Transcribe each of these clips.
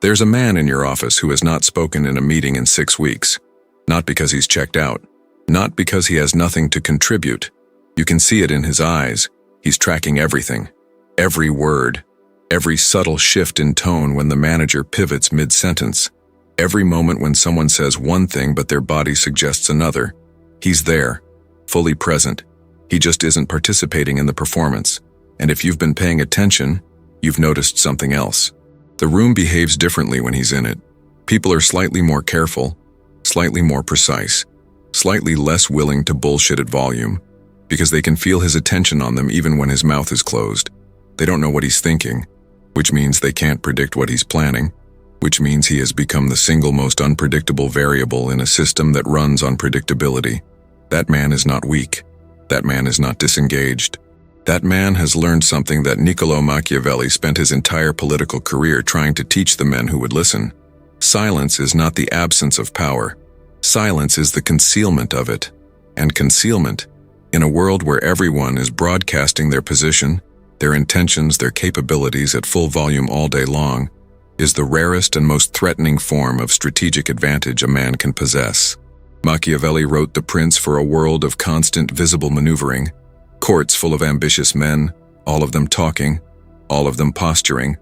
There's a man in your office who has not spoken in a meeting in 6 weeks. Not because he's checked out. Not because he has nothing to contribute. You can see it in his eyes. He's tracking everything. Every word. Every subtle shift in tone when the manager pivots mid-sentence. Every moment when someone says one thing but their body suggests another. He's there, fully present. He just isn't participating in the performance. And if you've been paying attention, you've noticed something else. The room behaves differently when he's in it. People are slightly more careful, slightly more precise, slightly less willing to bullshit at volume, because they can feel his attention on them even when his mouth is closed. They don't know what he's thinking, which means they can't predict what he's planning, which means he has become the single most unpredictable variable in a system that runs on predictability. That man is not weak. That man is not disengaged. That man has learned something that Niccolò Machiavelli spent his entire political career trying to teach the men who would listen. Silence is not the absence of power. Silence is the concealment of it. And concealment, in a world where everyone is broadcasting their position, their intentions, their capabilities at full volume all day long, is the rarest and most threatening form of strategic advantage a man can possess. Machiavelli wrote The Prince for a world of constant visible maneuvering, courts full of ambitious men, all of them talking, all of them posturing,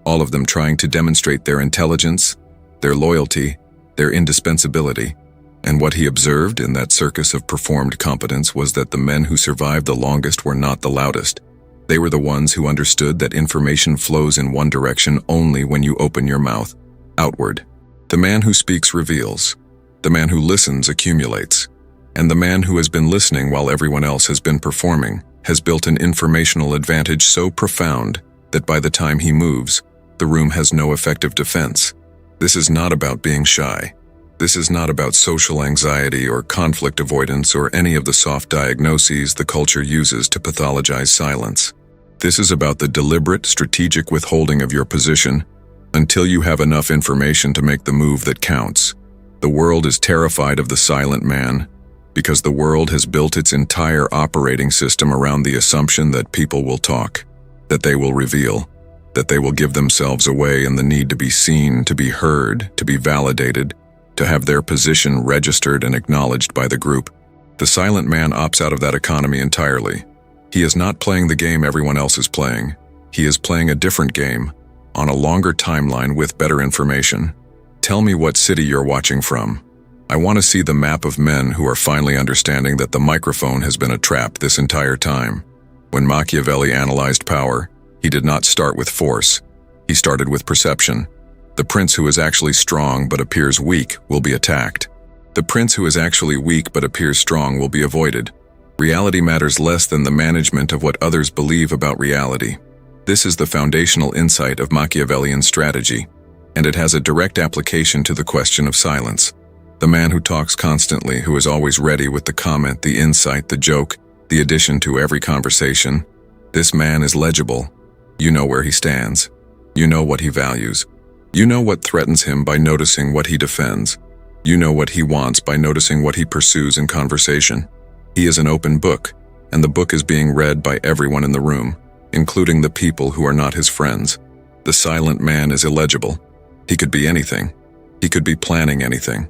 all of them trying to demonstrate their intelligence, their loyalty, their indispensability. And what he observed in that circus of performed competence was that the men who survived the longest were not the loudest. They were the ones who understood that information flows in one direction only when you open your mouth, outward. The man who speaks reveals. The man who listens accumulates. And the man who has been listening while everyone else has been performing has built an informational advantage so profound that by the time he moves, the room has no effective defense. This is not about being shy. This is not about social anxiety or conflict avoidance or any of the soft diagnoses the culture uses to pathologize silence. This is about the deliberate, strategic withholding of your position until you have enough information to make the move that counts. The world is terrified of the silent man because the world has built its entire operating system around the assumption that people will talk, that they will reveal, that they will give themselves away in the need to be seen, to be heard, to be validated, to have their position registered and acknowledged by the group. The silent man opts out of that economy entirely. He is not playing the game everyone else is playing. He is playing a different game, on a longer timeline with better information. Tell me what city you're watching from. I want to see the map of men who are finally understanding that the microphone has been a trap this entire time. When Machiavelli analyzed power, he did not start with force. He started with perception. The prince who is actually strong but appears weak will be attacked. The prince who is actually weak but appears strong will be avoided. Reality matters less than the management of what others believe about reality. This is the foundational insight of Machiavellian strategy, and it has a direct application to the question of silence. The man who talks constantly, who is always ready with the comment, the insight, the joke, the addition to every conversation. This man is legible. You know where he stands. You know what he values. You know what threatens him by noticing what he defends. You know what he wants by noticing what he pursues in conversation. He is an open book, and the book is being read by everyone in the room, including the people who are not his friends. The silent man is illegible. He could be anything. He could be planning anything.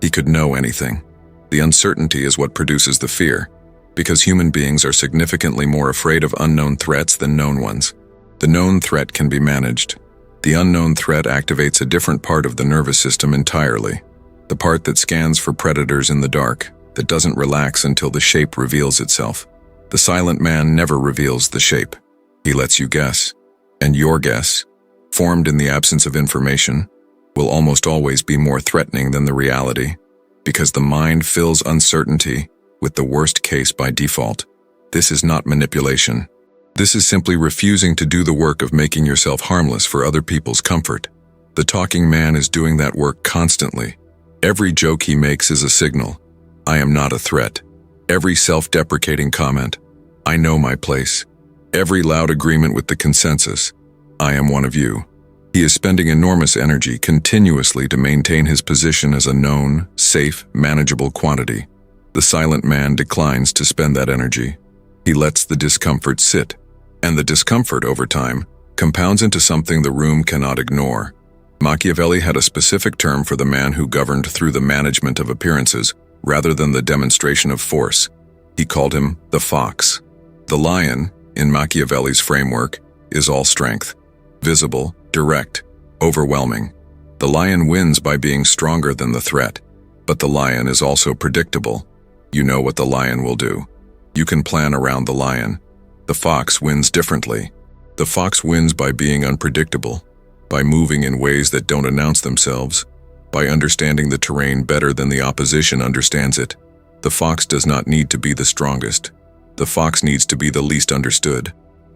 He could know anything. The uncertainty is what produces the fear, because human beings are significantly more afraid of unknown threats than known ones. The known threat can be managed. The unknown threat activates a different part of the nervous system entirely. The part that scans for predators in the dark, that doesn't relax until the shape reveals itself. The silent man never reveals the shape. He lets you guess. And your guess, formed in the absence of information, will almost always be more threatening than the reality, because the mind fills uncertainty with the worst case by default. This is not manipulation. This is simply refusing to do the work of making yourself harmless for other people's comfort. The talking man is doing that work constantly. Every joke he makes is a signal. I am not a threat. Every self-deprecating comment. I know my place. Every loud agreement with the consensus. I am one of you. He is spending enormous energy continuously to maintain his position as a known, safe, manageable quantity. The silent man declines to spend that energy. He lets the discomfort sit, and the discomfort over time compounds into something the room cannot ignore. Machiavelli had a specific term for the man who governed through the management of appearances rather than the demonstration of force. He called him the fox. The lion, in Machiavelli's framework, is all strength, visible, direct, overwhelming. The lion wins by being stronger than the threat, but the lion is also predictable. You know what the lion will do. You can plan around the lion. The fox wins differently. The fox wins by being unpredictable, by moving in ways that don't announce themselves, by understanding the terrain better than the opposition understands it. The fox does not need to be the strongest. The fox needs to be the least understood.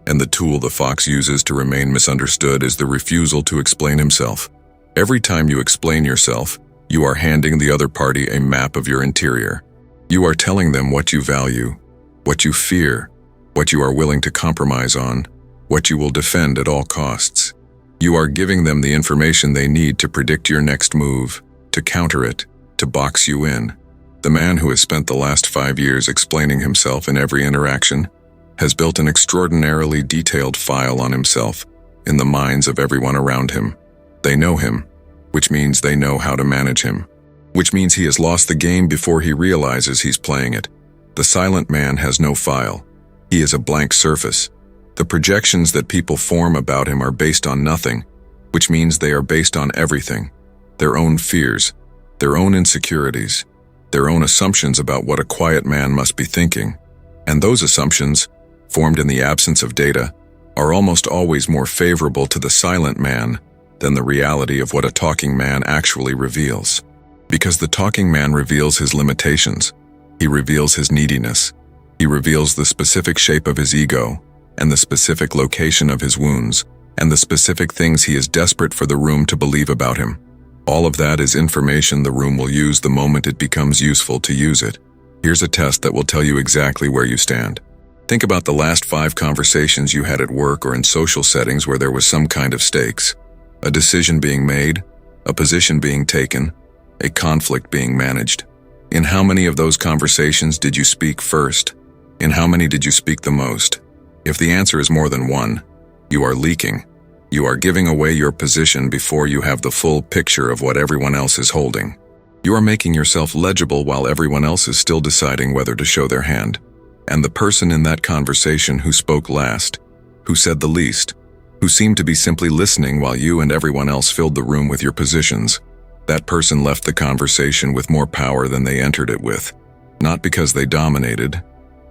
And the tool the fox uses to remain misunderstood is the refusal to explain himself. Every time you explain yourself, you are handing the other party a map of your interior. You are telling them what you value, what you fear, what you are willing to compromise on, what you will defend at all costs. You are giving them the information they need to predict your next move, to counter it, to box you in. The man who has spent the last 5 years explaining himself in every interaction has built an extraordinarily detailed file on himself in the minds of everyone around him. They know him, which means they know how to manage him, which means he has lost the game before he realizes he's playing it. The silent man has no file. He is a blank surface. The projections that people form about him are based on nothing, which means they are based on everything. Their own fears, their own insecurities, their own assumptions about what a quiet man must be thinking. And those assumptions, formed in the absence of data, are almost always more favorable to the silent man than the reality of what a talking man actually reveals. Because the talking man reveals his limitations. He reveals his neediness. He reveals the specific shape of his ego, and the specific location of his wounds, and the specific things he is desperate for the room to believe about him. All of that is information the room will use the moment it becomes useful to use it. Here's a test that will tell you exactly where you stand. Think about the last 5 conversations you had at work or in social settings where there was some kind of stakes. A decision being made, a position being taken, a conflict being managed. In how many of those conversations did you speak first? In how many did you speak the most? If the answer is more than one, you are leaking. You are giving away your position before you have the full picture of what everyone else is holding. You are making yourself legible while everyone else is still deciding whether to show their hand. And the person in that conversation who spoke last, who said the least, who seemed to be simply listening while you and everyone else filled the room with your positions, that person left the conversation with more power than they entered it with. Not because they dominated,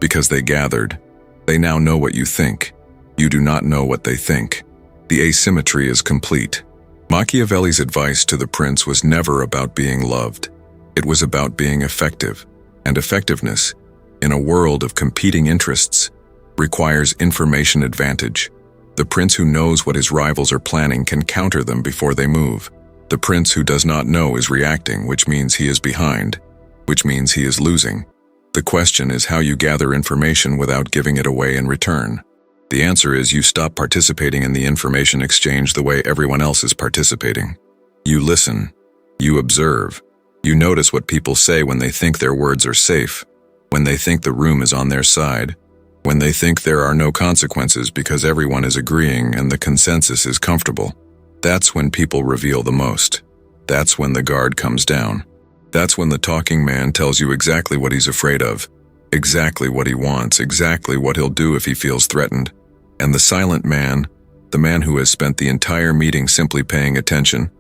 because they gathered. They now know what you think. You do not know what they think. The asymmetry is complete. Machiavelli's advice to the prince was never about being loved. It was about being effective. And effectiveness, in a world of competing interests, requires information advantage. The prince who knows what his rivals are planning can counter them before they move. The prince who does not know is reacting, which means he is behind, which means he is losing. The question is how you gather information without giving it away in return. The answer is you stop participating in the information exchange the way everyone else is participating. You listen. You observe. You notice what people say when they think their words are safe, when they think the room is on their side, when they think there are no consequences because everyone is agreeing and the consensus is comfortable. That's when people reveal the most. That's when the guard comes down. That's when the talking man tells you exactly what he's afraid of, exactly what he wants, exactly what he'll do if he feels threatened. And the silent man, the man who has spent the entire meeting simply paying attention,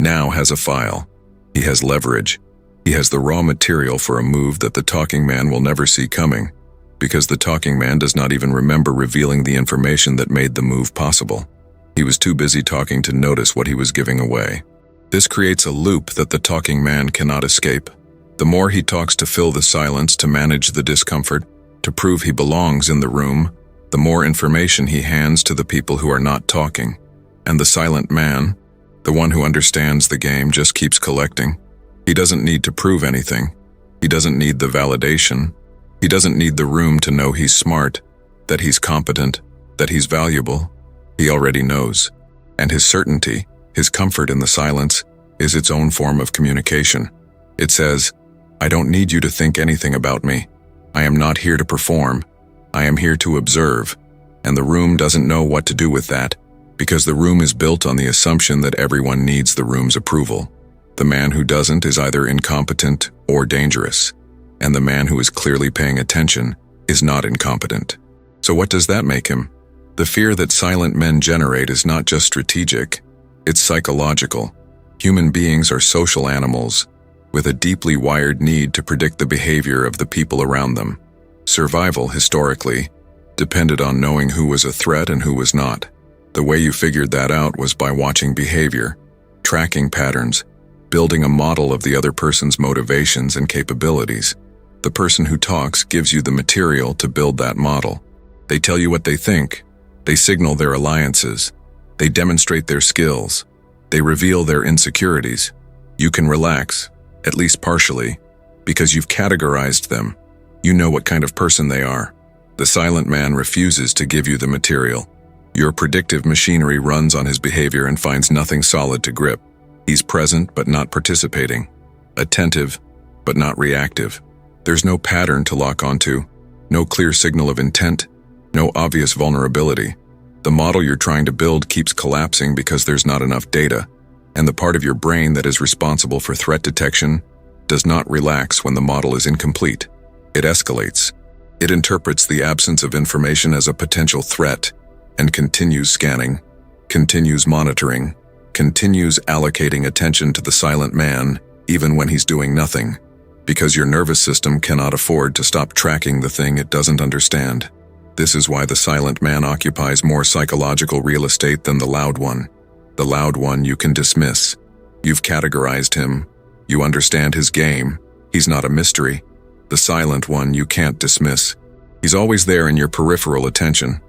now has a file. He has leverage. He has the raw material for a move that the talking man will never see coming, because the talking man does not even remember revealing the information that made the move possible. He was too busy talking to notice what he was giving away. This creates a loop that the talking man cannot escape. The more he talks to fill the silence, to manage the discomfort, to prove he belongs in the room, the more information he hands to the people who are not talking. And the silent man, the one who understands the game, just keeps collecting. He doesn't need to prove anything. He doesn't need the validation. He doesn't need the room to know he's smart, that he's competent, that he's valuable. He already knows. And his certainty, his comfort in the silence, is its own form of communication. It says, I don't need you to think anything about me. I am not here to perform. I am here to observe. And the room doesn't know what to do with that, Because the room is built on the assumption that everyone needs the room's approval. The man who doesn't is either incompetent or dangerous, and the man who is clearly paying attention is not incompetent. So what does that make him? The fear that silent men generate is not just strategic, it's psychological. Human beings are social animals with a deeply wired need to predict the behavior of the people around them. Survival, historically, depended on knowing who was a threat and who was not. The way you figured that out was by watching behavior, tracking patterns, building a model of the other person's motivations and capabilities. The person who talks gives you the material to build that model. They tell you what they think. They signal their alliances. They demonstrate their skills. They reveal their insecurities. You can relax, at least partially, because you've categorized them. You know what kind of person they are. The silent man refuses to give you the material. Your predictive machinery runs on his behavior and finds nothing solid to grip. He's present but not participating, attentive but not reactive. There's no pattern to lock onto, no clear signal of intent, no obvious vulnerability. The model you're trying to build keeps collapsing because there's not enough data, and the part of your brain that is responsible for threat detection does not relax when the model is incomplete. It escalates. It interprets the absence of information as a potential threat and continues scanning, continues monitoring, continues allocating attention to the silent man even when he's doing nothing, because your nervous system cannot afford to stop tracking the thing it doesn't understand. This is why the silent man occupies more psychological real estate than the loud one. The loud one you can dismiss. You've categorized him. You understand his game. He's not a mystery. The silent one you can't dismiss. He's always there in your peripheral attention.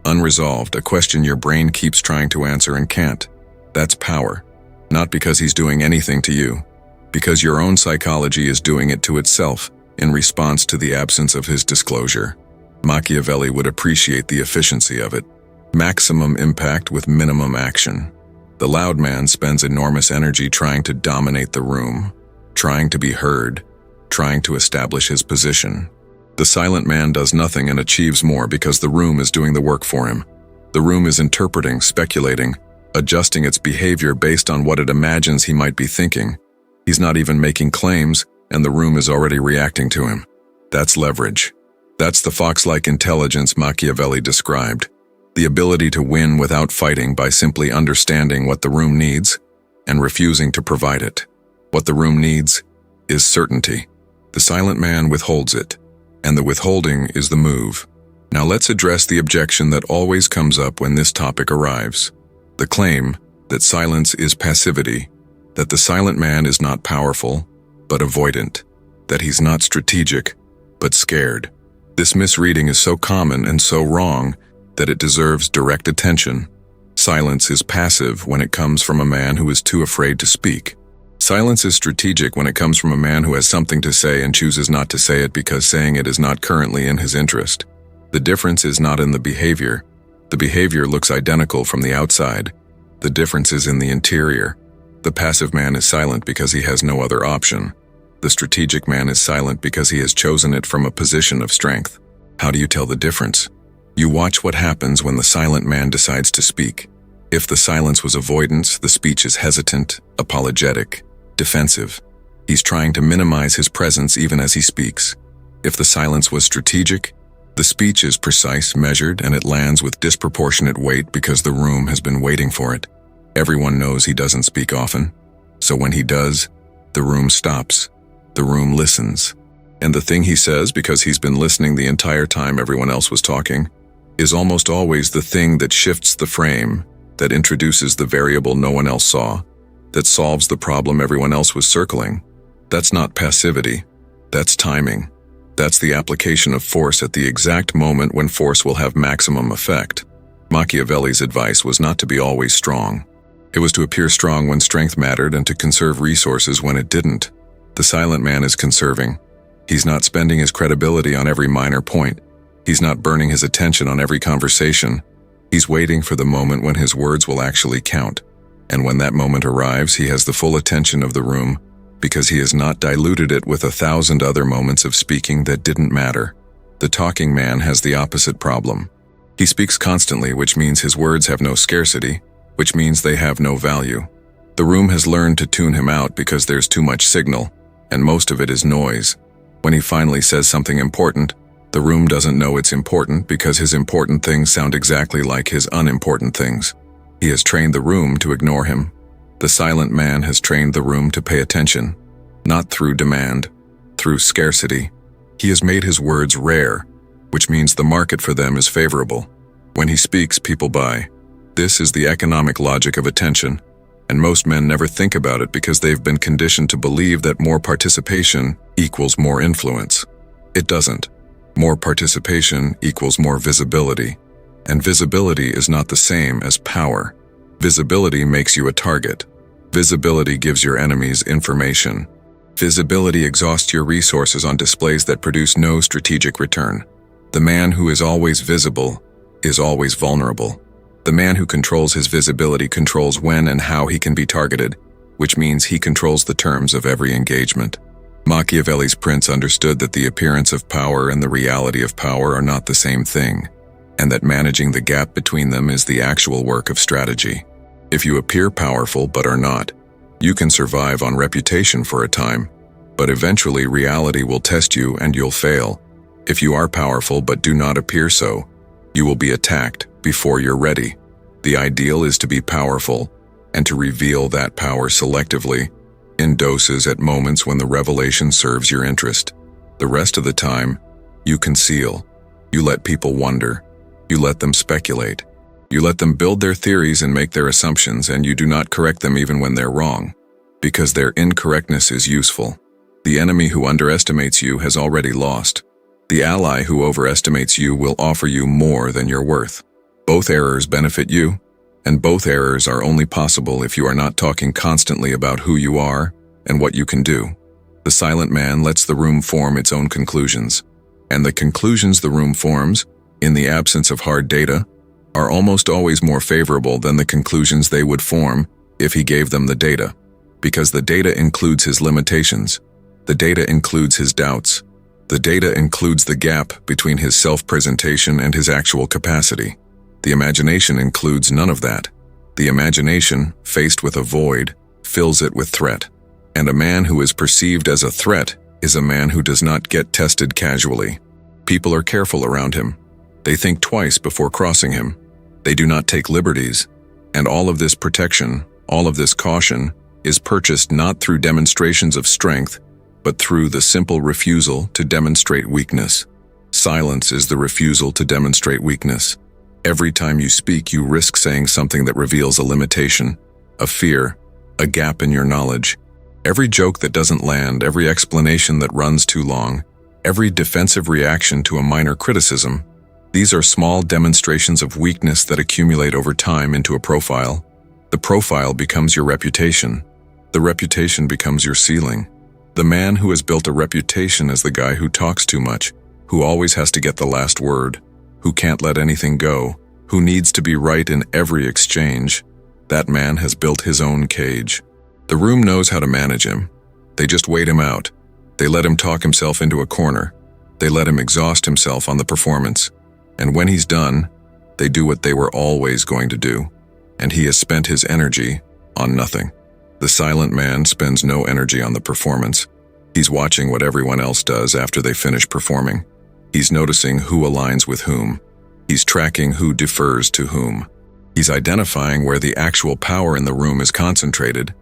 Unresolved, a question your brain keeps trying to answer and can't. That's power. Not because he's doing anything to you. Because your own psychology is doing it to itself in response to the absence of his disclosure. Machiavelli would appreciate the efficiency of it. Maximum impact with minimum action. The loud man spends enormous energy trying to dominate the room, trying to be heard, trying to establish his position. The silent man does nothing and achieves more because the room is doing the work for him. The room is interpreting, speculating, adjusting its behavior based on what it imagines he might be thinking. He's not even making claims, and the room is already reacting to him. That's leverage. That's the fox-like intelligence Machiavelli described. The ability to win without fighting by simply understanding what the room needs and refusing to provide it. What the room needs is certainty. The silent man withholds it, and the withholding is the move. Now let's address the objection that always comes up when this topic arrives. The claim that silence is passivity, that the silent man is not powerful, but avoidant, that he's not strategic, but scared. This misreading is so common and so wrong that it deserves direct attention. Silence is passive when it comes from a man who is too afraid to speak. Silence is strategic when it comes from a man who has something to say and chooses not to say it because saying it is not currently in his interest. The difference is not in the behavior. The behavior looks identical from the outside. The difference is in the interior. The passive man is silent because he has no other option. The strategic man is silent because he has chosen it from a position of strength. How do you tell the difference? You watch what happens when the silent man decides to speak. If the silence was avoidance, the speech is hesitant, apologetic, defensive. He's trying to minimize his presence even as he speaks. If the silence was strategic, the speech is precise, measured, and it lands with disproportionate weight because the room has been waiting for it. Everyone knows he doesn't speak often, so when he does, the room stops. The room listens. And the thing he says, because he's been listening the entire time everyone else was talking, is almost always the thing that shifts the frame, that introduces the variable no one else saw, that solves the problem everyone else was circling. That's not passivity. That's timing. That's the application of force at the exact moment when force will have maximum effect. Machiavelli's advice was not to be always strong. It was to appear strong when strength mattered and to conserve resources when it didn't. The silent man is conserving. He's not spending his credibility on every minor point. He's not burning his attention on every conversation. He's waiting for the moment when his words will actually count. And when that moment arrives, he has the full attention of the room because he has not diluted it with 1,000 other moments of speaking that didn't matter. The talking man has the opposite problem. He speaks constantly, which means his words have no scarcity, which means they have no value. The room has learned to tune him out because there's too much signal, and most of it is noise. When he finally says something important, the room doesn't know it's important because his important things sound exactly like his unimportant things. He has trained the room to ignore him. The silent man has trained the room to pay attention, not through demand, through scarcity. He has made his words rare, which means the market for them is favorable. When he speaks, people buy. This is the economic logic of attention, and most men never think about it because they've been conditioned to believe that more participation equals more influence. It doesn't. More participation equals more visibility, and visibility is not the same as power. Visibility makes you a target. Visibility gives your enemies information. Visibility exhausts your resources on displays that produce no strategic return. The man who is always visible is always vulnerable. The man who controls his visibility controls when and how he can be targeted, which means he controls the terms of every engagement. Machiavelli's prince understood that the appearance of power and the reality of power are not the same thing, and that managing the gap between them is the actual work of strategy. If you appear powerful but are not, you can survive on reputation for a time, but eventually reality will test you and you'll fail. If you are powerful but do not appear so, you will be attacked before you're ready. The ideal is to be powerful and to reveal that power selectively, in doses at moments when the revelation serves your interest. The rest of the time, you conceal. You let people wonder. You let them speculate. You let them build their theories and make their assumptions, and you do not correct them even when they're wrong, because their incorrectness is useful. The enemy who underestimates you has already lost. The ally who overestimates you will offer you more than you're worth. Both errors benefit you, and both errors are only possible if you are not talking constantly about who you are and what you can do. The silent man lets the room form its own conclusions, and the conclusions the room forms, in the absence of hard data, are almost always more favorable than the conclusions they would form if he gave them the data, because the data includes his limitations. The data includes his doubts. The data includes the gap between his self-presentation and his actual capacity. The imagination includes none of that. The imagination, faced with a void, fills it with threat. And a man who is perceived as a threat is a man who does not get tested casually. People are careful around him. They think twice before crossing him. They do not take liberties. And all of this protection, all of this caution, is purchased not through demonstrations of strength, but through the simple refusal to demonstrate weakness. Silence is the refusal to demonstrate weakness. Every time you speak, you risk saying something that reveals a limitation, a fear, a gap in your knowledge. Every joke that doesn't land, every explanation that runs too long, every defensive reaction to a minor criticism, these are small demonstrations of weakness that accumulate over time into a profile. The profile becomes your reputation. The reputation becomes your ceiling. The man who has built a reputation is the guy who talks too much, who always has to get the last word, who can't let anything go, who needs to be right in every exchange. That man has built his own cage. The room knows how to manage him. They just wait him out. They let him talk himself into a corner. They let him exhaust himself on the performance. And when he's done, they do what they were always going to do. And he has spent his energy on nothing. The silent man spends no energy on the performance. He's watching what everyone else does after they finish performing. He's noticing who aligns with whom. He's tracking who defers to whom. He's identifying where the actual power in the room is concentrated,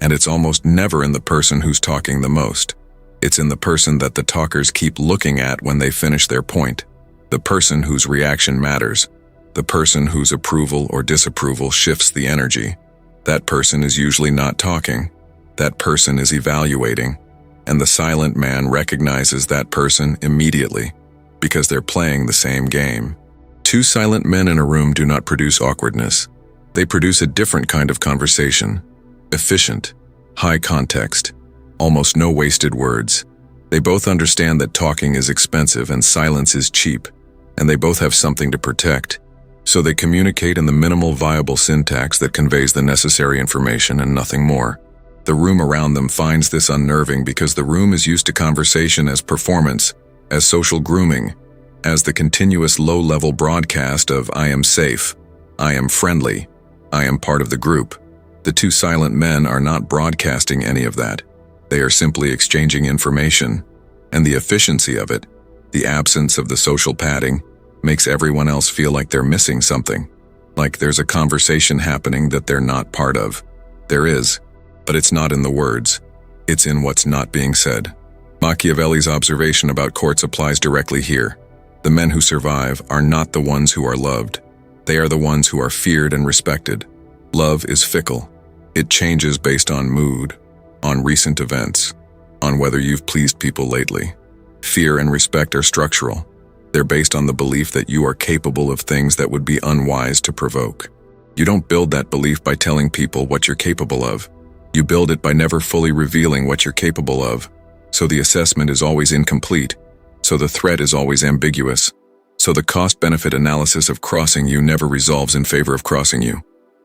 and it's almost never in the person who's talking the most. It's in the person that the talkers keep looking at when they finish their point. The person whose reaction matters. The person whose approval or disapproval shifts the energy. That person is usually not talking. That person is evaluating. And the silent man recognizes that person immediately, because they're playing the same game. Two silent men in a room do not produce awkwardness. They produce a different kind of conversation. Efficient, high context, almost no wasted words. They both understand that talking is expensive and silence is cheap, and they both have something to protect. So they communicate in the minimal viable syntax that conveys the necessary information and nothing more. The room around them finds this unnerving because the room is used to conversation as performance, as social grooming. as the continuous low-level broadcast of "I am safe," "I am friendly," "I am part of the group." The two silent men are not broadcasting any of that. They are simply exchanging information, and the efficiency of it, the absence of the social padding, makes everyone else feel like they're missing something, like there's a conversation happening that they're not part of. There is, but it's not in the words. It's in what's not being said. Machiavelli's observation about courts applies directly here. The men who survive are not the ones who are loved. They are the ones who are feared and respected. Love is fickle. It changes based on mood, on recent events, on whether you've pleased people lately. Fear and respect are structural. They're based on the belief that you are capable of things that would be unwise to provoke. You don't build that belief by telling people what you're capable of. You build it by never fully revealing what you're capable of. So the assessment is always incomplete. So the threat is always ambiguous. So the cost-benefit analysis of crossing you never resolves in favor of crossing you.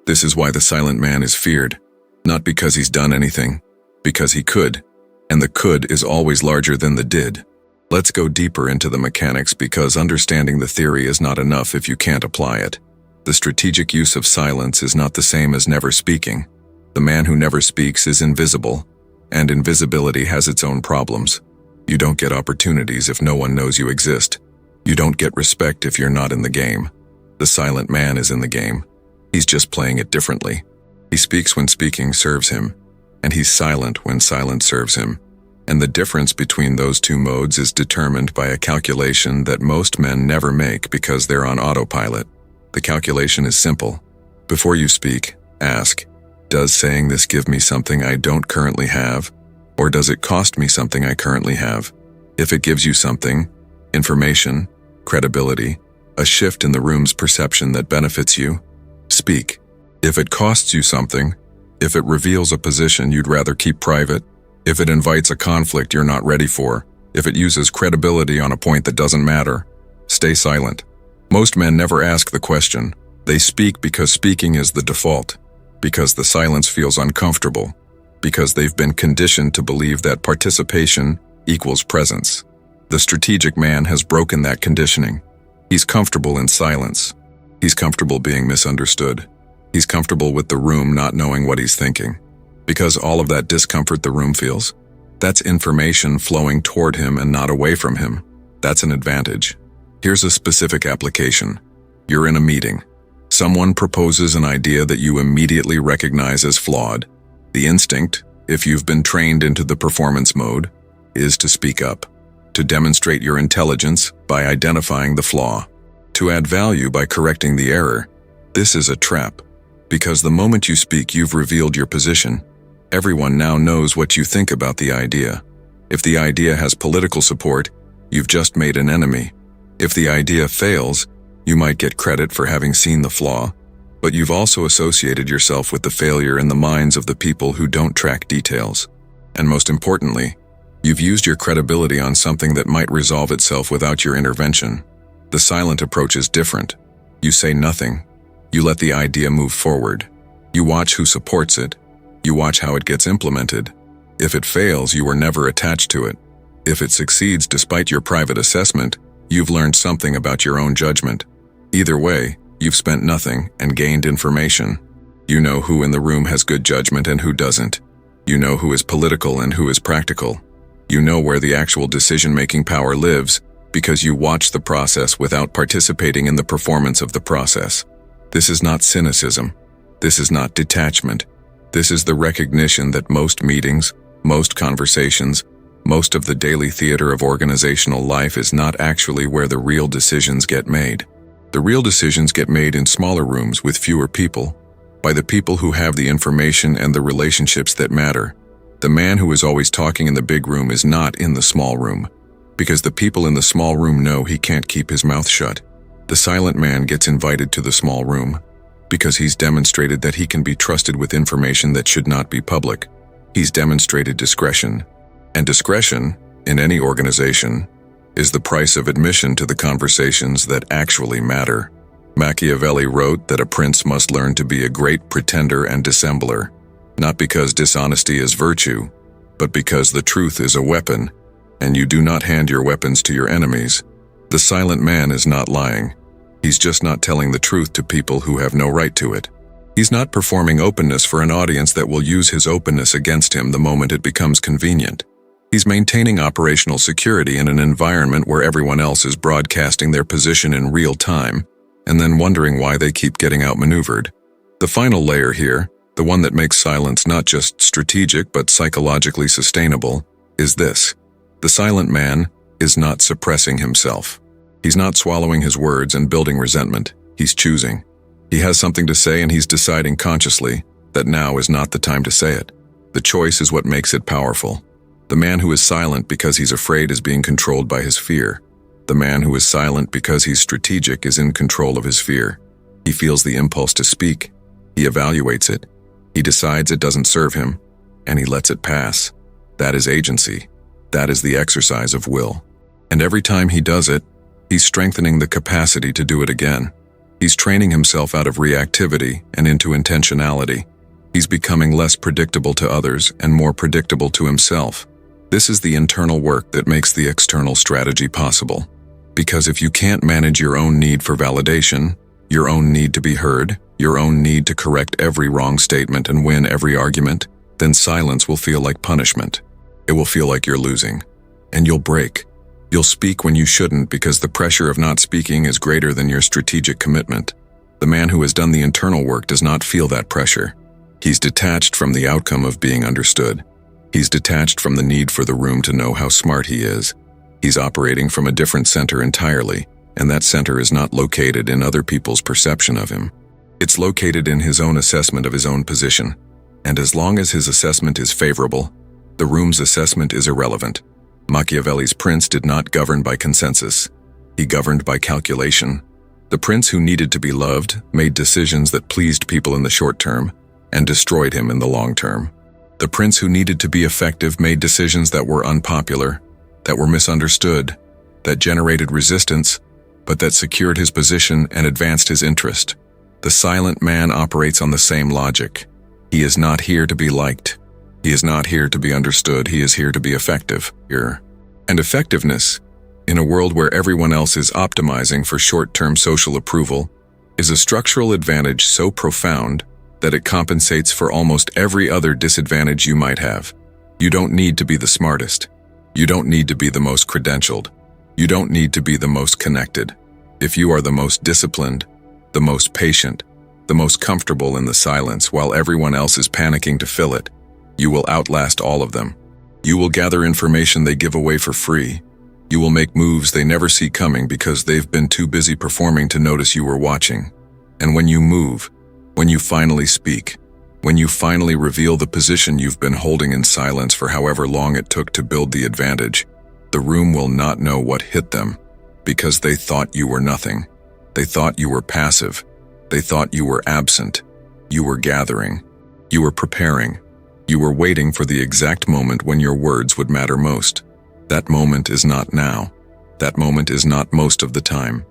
This is why the silent man is feared. Not because he's done anything, because he could. And the could is always larger than the did. Let's go deeper into the mechanics because understanding the theory is not enough if you can't apply it. The strategic use of silence is not the same as never speaking. The man who never speaks is invisible, and invisibility has its own problems. You don't get opportunities if no one knows you exist. You don't get respect if you're not in the game. The silent man is in the game. He's just playing it differently. He speaks when speaking serves him, and he's silent when silence serves him. And the difference between those two modes is determined by a calculation that most men never make because they're on autopilot. The calculation is simple. Before you speak, ask, does saying this give me something I don't currently have, or does it cost me something I currently have? If it gives you something, information, credibility, a shift in the room's perception that benefits you, speak. If it costs you something, if it reveals a position you'd rather keep private, if it invites a conflict you're not ready for, if it uses credibility on a point that doesn't matter, stay silent. Most men never ask the question. They speak because speaking is the default, because the silence feels uncomfortable, because they've been conditioned to believe that participation equals presence. The strategic man has broken that conditioning. He's comfortable in silence. He's comfortable being misunderstood. He's comfortable with the room not knowing what he's thinking. Because all of that discomfort the room feels, that's information flowing toward him and not away from him. That's an advantage. Here's a specific application. You're in a meeting. Someone proposes an idea that you immediately recognize as flawed. The instinct, if you've been trained into the performance mode, is to speak up, to demonstrate your intelligence by identifying the flaw, to add value by correcting the error. This is a trap, because the moment you speak, you've revealed your position. Everyone now knows what you think about the idea. If the idea has political support, you've just made an enemy. If the idea fails, you might get credit for having seen the flaw, but you've also associated yourself with the failure in the minds of the people who don't track details. And most importantly, you've used your credibility on something that might resolve itself without your intervention. The silent approach is different. You say nothing. You let the idea move forward. You watch who supports it. You watch how it gets implemented. If it fails, you were never attached to it. If it succeeds despite your private assessment, you've learned something about your own judgment. Either way, you've spent nothing and gained information. You know who in the room has good judgment and who doesn't. You know who is political and who is practical. You know where the actual decision-making power lives because you watch the process without participating in the performance of the process. This is not cynicism. This is not detachment. This is the recognition that most meetings, most conversations, most of the daily theater of organizational life is not actually where the real decisions get made. The real decisions get made in smaller rooms with fewer people, by the people who have the information and the relationships that matter. The man who is always talking in the big room is not in the small room, because the people in the small room know he can't keep his mouth shut. The silent man gets invited to the small room, because he's demonstrated that he can be trusted with information that should not be public. He's demonstrated discretion. And discretion, in any organization, is the price of admission to the conversations that actually matter. Machiavelli wrote that a prince must learn to be a great pretender and dissembler, not because dishonesty is virtue, but because the truth is a weapon, and you do not hand your weapons to your enemies. The silent man is not lying. He's just not telling the truth to people who have no right to it. He's not performing openness for an audience that will use his openness against him the moment it becomes convenient. He's maintaining operational security in an environment where everyone else is broadcasting their position in real time, and then wondering why they keep getting outmaneuvered. The final layer here, the one that makes silence not just strategic but psychologically sustainable, is this. The silent man is not suppressing himself. He's not swallowing his words and building resentment. He's choosing. He has something to say and he's deciding consciously that now is not the time to say it. The choice is what makes it powerful. The man who is silent because he's afraid is being controlled by his fear. The man who is silent because he's strategic is in control of his fear. He feels the impulse to speak. He evaluates it. He decides it doesn't serve him, and he lets it pass. That is agency. That is the exercise of will. And every time he does it, he's strengthening the capacity to do it again. He's training himself out of reactivity and into intentionality. He's becoming less predictable to others and more predictable to himself. This is the internal work that makes the external strategy possible. Because if you can't manage your own need for validation, your own need to be heard, your own need to correct every wrong statement and win every argument, then silence will feel like punishment. It will feel like you're losing. And you'll break. You'll speak when you shouldn't because the pressure of not speaking is greater than your strategic commitment. The man who has done the internal work does not feel that pressure. He's detached from the outcome of being understood. He's detached from the need for the room to know how smart he is. He's operating from a different center entirely, and that center is not located in other people's perception of him. It's located in his own assessment of his own position. And as long as his assessment is favorable, the room's assessment is irrelevant. Machiavelli's prince did not govern by consensus. He governed by calculation. The prince who needed to be loved made decisions that pleased people in the short term and destroyed him in the long term. The prince who needed to be effective made decisions that were unpopular, that were misunderstood, that generated resistance, but that secured his position and advanced his interest. The silent man operates on the same logic. He is not here to be liked. He is not here to be understood. He is here to be effective. And effectiveness, in a world where everyone else is optimizing for short-term social approval, is a structural advantage so profound that it compensates for almost every other disadvantage you might have. You don't need to be the smartest. You don't need to be the most credentialed. You don't need to be the most connected. If you are the most disciplined, the most patient, the most comfortable in the silence while everyone else is panicking to fill it, you will outlast all of them. You will gather information they give away for free. You will make moves they never see coming because they've been too busy performing to notice you were watching. And when you move, when you finally speak, when you finally reveal the position you've been holding in silence for however long it took to build the advantage, the room will not know what hit them because they thought you were nothing. They thought you were passive. They thought you were absent. You were gathering. You were preparing. You were waiting for the exact moment when your words would matter most. That moment is not now. That moment is not most of the time.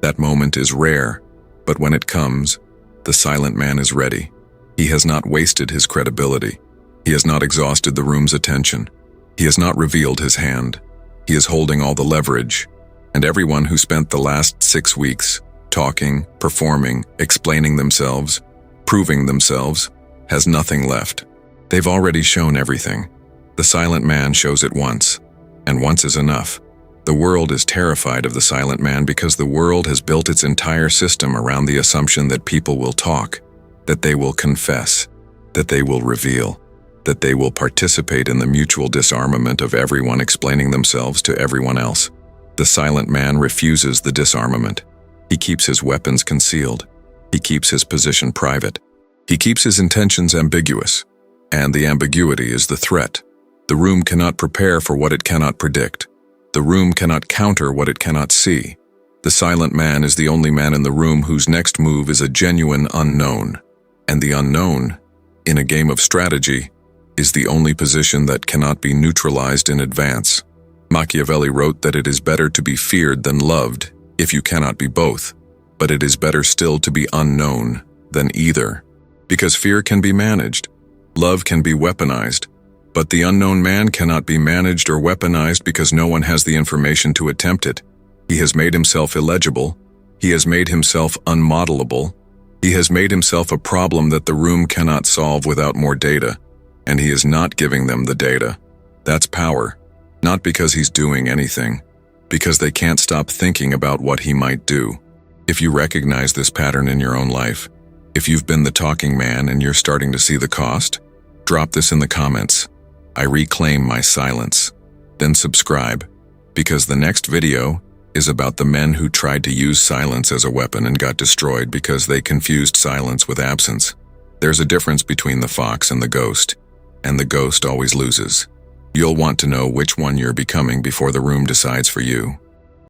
That moment is rare, but when it comes, the silent man is ready. He has not wasted his credibility. He has not exhausted the room's attention. He has not revealed his hand. He is holding all the leverage. And everyone who spent the last 6 weeks talking, performing, explaining themselves, proving themselves, has nothing left. They've already shown everything. The silent man shows it once, and once is enough. The world is terrified of the silent man because the world has built its entire system around the assumption that people will talk, that they will confess, that they will reveal, that they will participate in the mutual disarmament of everyone explaining themselves to everyone else. The silent man refuses the disarmament. He keeps his weapons concealed. He keeps his position private. He keeps his intentions ambiguous. And the ambiguity is the threat. The room cannot prepare for what it cannot predict. The room cannot counter what it cannot see. The silent man is the only man in the room whose next move is a genuine unknown. And the unknown, in a game of strategy, is the only position that cannot be neutralized in advance. Machiavelli wrote that it is better to be feared than loved if you cannot be both, but it is better still to be unknown than either. Because fear can be managed. Love can be weaponized, but the unknown man cannot be managed or weaponized because no one has the information to attempt it. He has made himself illegible. He has made himself unmodelable. He has made himself a problem that the room cannot solve without more data, and he is not giving them the data. That's power, not because he's doing anything, because they can't stop thinking about what he might do. If you recognize this pattern in your own life, if you've been the talking man and you're starting to see the cost, drop this in the comments. I reclaim my silence. Then subscribe, because the next video is about the men who tried to use silence as a weapon and got destroyed because they confused silence with absence. There's a difference between the fox and the ghost always loses. You'll want to know which one you're becoming before the room decides for you.